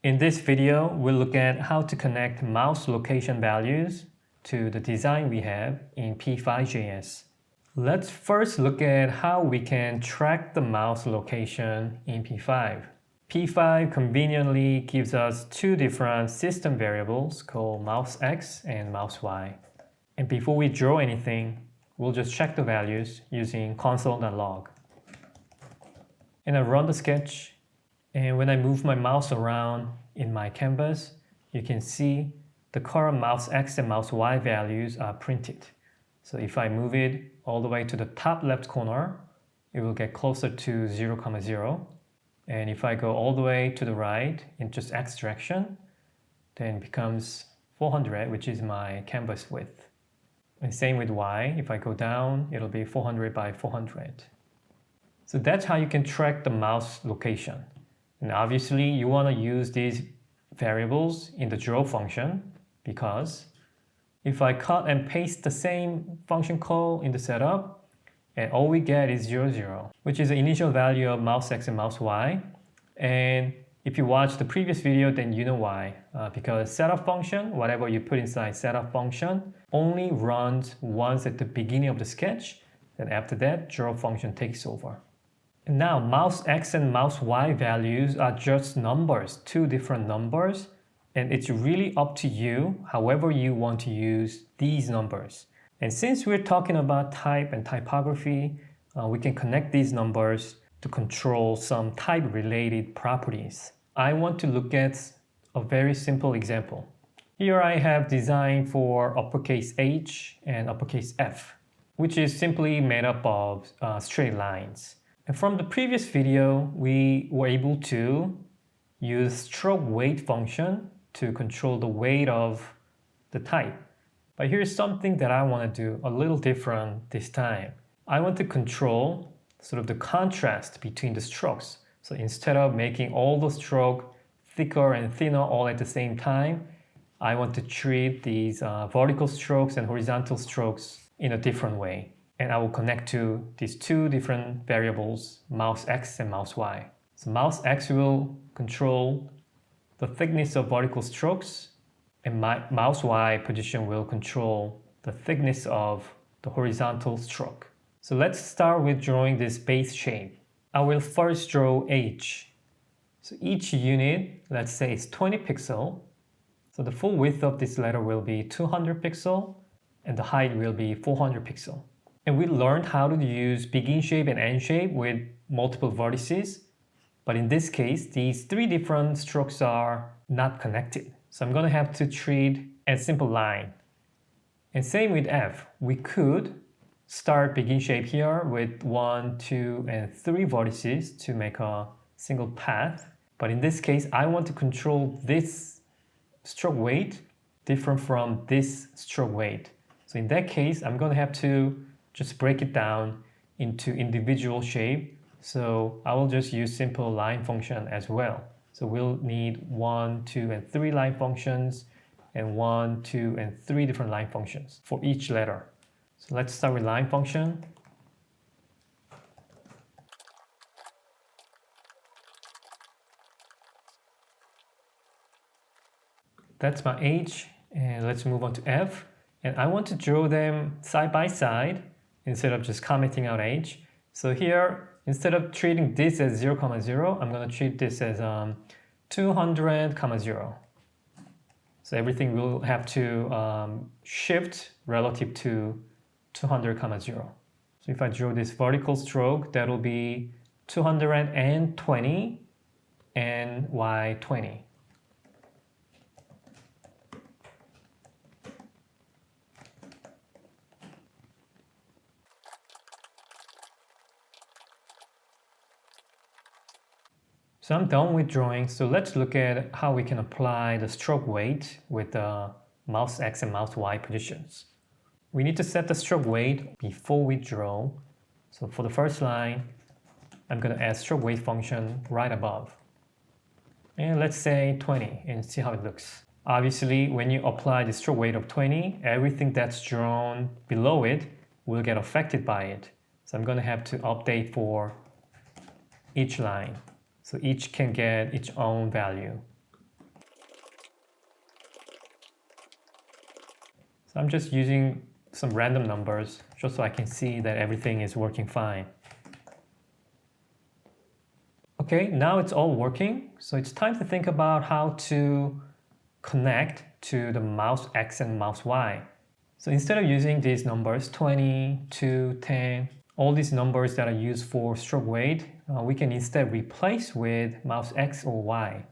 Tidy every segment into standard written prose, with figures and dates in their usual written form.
In this video, we'll look at how to connect mouse location values to the design we have in p5js. Let's first look at how we can track the mouse location in p5. p5 conveniently gives us two different system variables called mouseX and mouseY. And before we draw anything, we'll just check the values using console.log. And I run the sketch. And when I move my mouse around in my canvas, you can see the current mouseX and mouseY values are printed. So if I move it all the way to the top left corner, it will get closer to 0, 0. And if I go all the way to the right in just X direction, then it becomes 400, which is my canvas width. And same with Y. If I go down, it'll be 400 by 400. So that's how you can track the mouse location. And obviously, you want to use these variables in the draw function because if I cut and paste the same function call in the setup, and all we get is 0, 0, which is the initial value of mouseX and mouseY. And if you watch the previous video, then you know why. Because setup function, whatever you put inside setup function, only runs once at the beginning of the sketch. Then after that, draw function takes over. And now mouseX and mouseY values are just numbers, two different numbers. And it's really up to you, however you want to use these numbers. And since we're talking about type and typography, we can connect these numbers to control some type-related properties. I want to look at a very simple example. Here I have design for uppercase H and uppercase F, which is simply made up of straight lines. And from the previous video, we were able to use stroke weight function to control the weight of the type. But here's something that I want to do a little different this time. I want to control sort of the contrast between the strokes. So instead of making all the stroke thicker and thinner all at the same time, I want to treat these vertical strokes and horizontal strokes in a different way. And I will connect to these two different variables, mouseX and mouseY. So mouseX will control the thickness of vertical strokes, and my mouseY position will control the thickness of the horizontal stroke. So let's start with drawing this base shape. I will first draw H. So each unit, let's say it's 20 pixels. So the full width of this letter will be 200 pixels, and the height will be 400 pixels. And we learned how to use begin shape and end shape with multiple vertices. But in this case, these three different strokes are not connected. So I'm going to have to treat a simple line. And same with F. We could start begin shape here with 1, 2, and 3 vertices to make a single path. But in this case, I want to control this stroke weight different from this stroke weight. So in that case, I'm going to have to just break it down into individual shape. So I will just use simple line function as well. So we'll need 1, 2, and 3 line functions and 1, 2, and 3 different line functions for each letter. So let's start with line function. That's my H, and let's move on to F. And I want to draw them side by side instead of just commenting out H. So here, instead of treating this as 0, 0, I'm going to treat this as 200, 0. So everything will have to shift relative to 200, 0. So if I draw this vertical stroke, that will be 220 and Y20. So I'm done with drawing, so let's look at how we can apply the stroke weight with the mouseX and mouseY positions. We need to set the stroke weight before we draw. So for the first line, I'm going to add stroke weight function right above. And let's say 20 and see how it looks. Obviously, when you apply the stroke weight of 20, everything that's drawn below it will get affected by it. So I'm going to have to update for each line. So each can get its own value. So I'm just using some random numbers just so I can see that everything is working fine. Okay, now it's all working. So it's time to think about how to connect to the mouseX and mouseY. So instead of using these numbers, 20, 2, 10, all these numbers that are used for stroke weight, we can instead replace with mouseX or Y.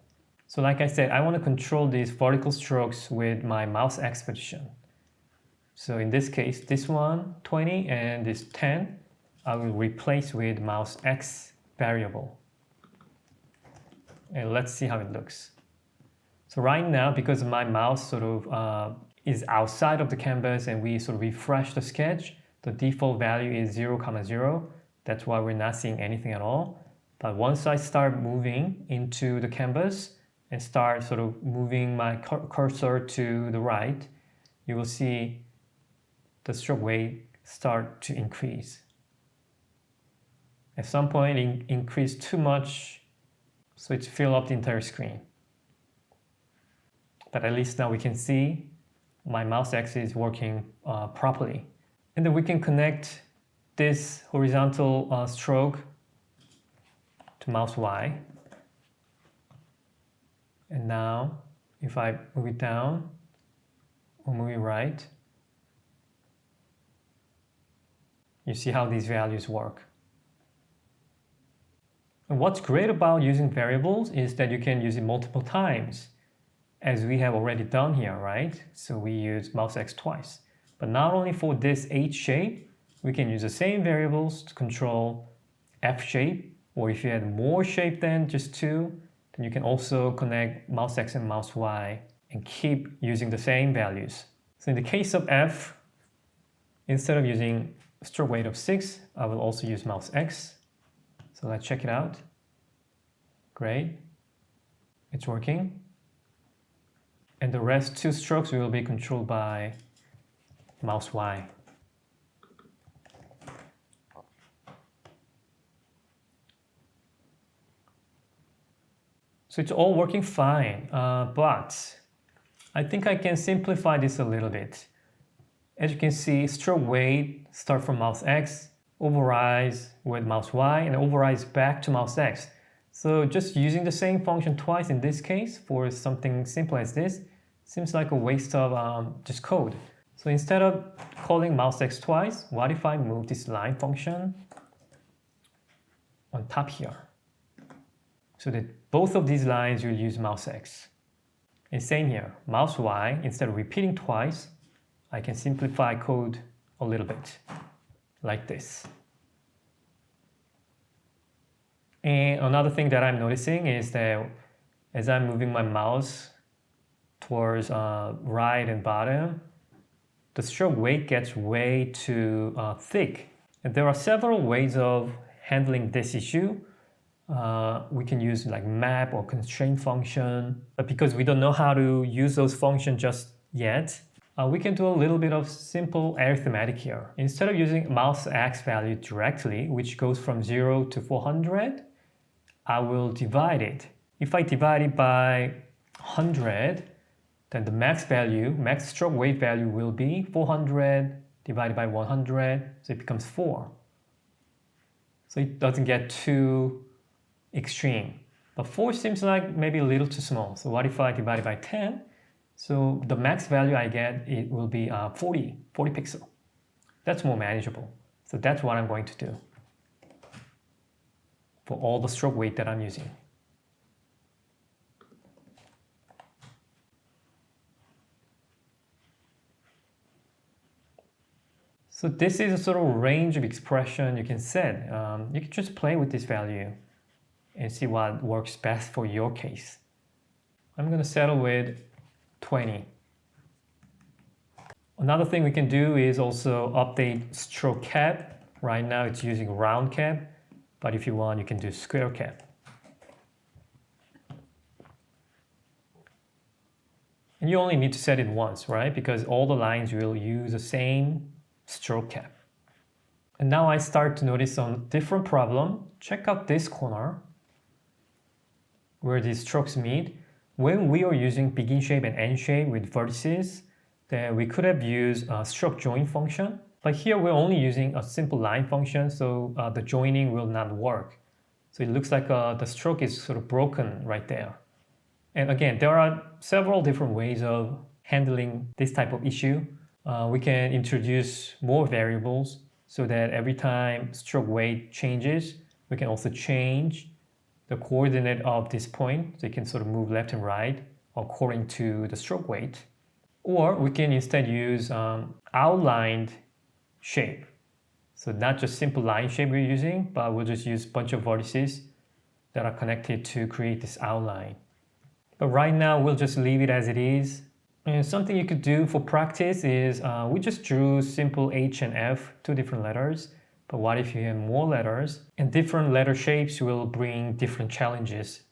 So like I said, I want to control these vertical strokes with my mouseX position. So in this case, this one, 20, and this 10, I will replace with mouseX variable. And let's see how it looks. So right now, because my mouse sort of is outside of the canvas and we sort of refresh the sketch, the default value is 0, 0. That's why we're not seeing anything at all. But once I start moving into the canvas and start sort of moving my cursor to the right, you will see the stroke weight start to increase. At some point, it increased too much, so it's filled up the entire screen. But at least now we can see my mouseX is working properly. And then we can connect this horizontal stroke to mouseY. And now, if I move it down or move it right, you see how these values work. And what's great about using variables is that you can use it multiple times, as we have already done here, right? So we use mouseX twice. But not only for this H shape, we can use the same variables to control F shape, or if you had more shape than just 2, then you can also connect mouseX and mouseY and keep using the same values. So in the case of F, instead of using stroke weight of 6, I will also use mouseX. So let's check it out. Great. It's working. And the rest 2 strokes will be controlled by mouseY. So it's all working fine, but I think I can simplify this a little bit. As you can see, stroke weight start from mouseX, overrides with mouseY, and overrides back to mouseX. So just using the same function twice in this case for something simple as this seems like a waste of just code. So instead of calling mouseX twice, what if I move this line function on top here? So that both of these lines will use mouseX. And same here, mouseY, instead of repeating twice, I can simplify code a little bit, like this. And another thing that I'm noticing is that as I'm moving my mouse towards right and bottom, the stroke weight gets way too thick. And there are several ways of handling this issue. We can use like map or constraint function, but because we don't know how to use those functions just yet, we can do a little bit of simple arithmetic here. Instead of using mouseX value directly, which goes from 0 to 400, I will divide it. If I divide it by 100, then the max stroke weight value will be 400 divided by 100, so it becomes 4. So it doesn't get too extreme. But 4 seems like maybe a little too small. So what if I divide it by 10? So the max value I get, it will be 40 pixel. That's more manageable. So that's what I'm going to do for all the stroke weight that I'm using. So this is a sort of range of expression you can set. You can just play with this value and see what works best for your case. I'm going to settle with 20. Another thing we can do is also update stroke cap. Right now it's using round cap, but if you want, you can do square cap. And you only need to set it once, right? Because all the lines will use the same stroke cap. And now I start to notice some different problem. Check out this corner where these strokes meet. When we are using begin shape and end shape with vertices, then we could have used a stroke join function. But here we're only using a simple line function, so the joining will not work. So it looks like the stroke is sort of broken right there. And again, there are several different ways of handling this type of issue. We can introduce more variables so that every time stroke weight changes, we can also change the coordinate of this point. So you can sort of move left and right according to the stroke weight. Or we can instead use outlined shape. So not just simple line shape we're using, but we'll just use a bunch of vertices that are connected to create this outline. But right now, we'll just leave it as it is. And something you could do for practice is we just drew simple H and F, two different letters. But what if you have more letters? And different letter shapes will bring different challenges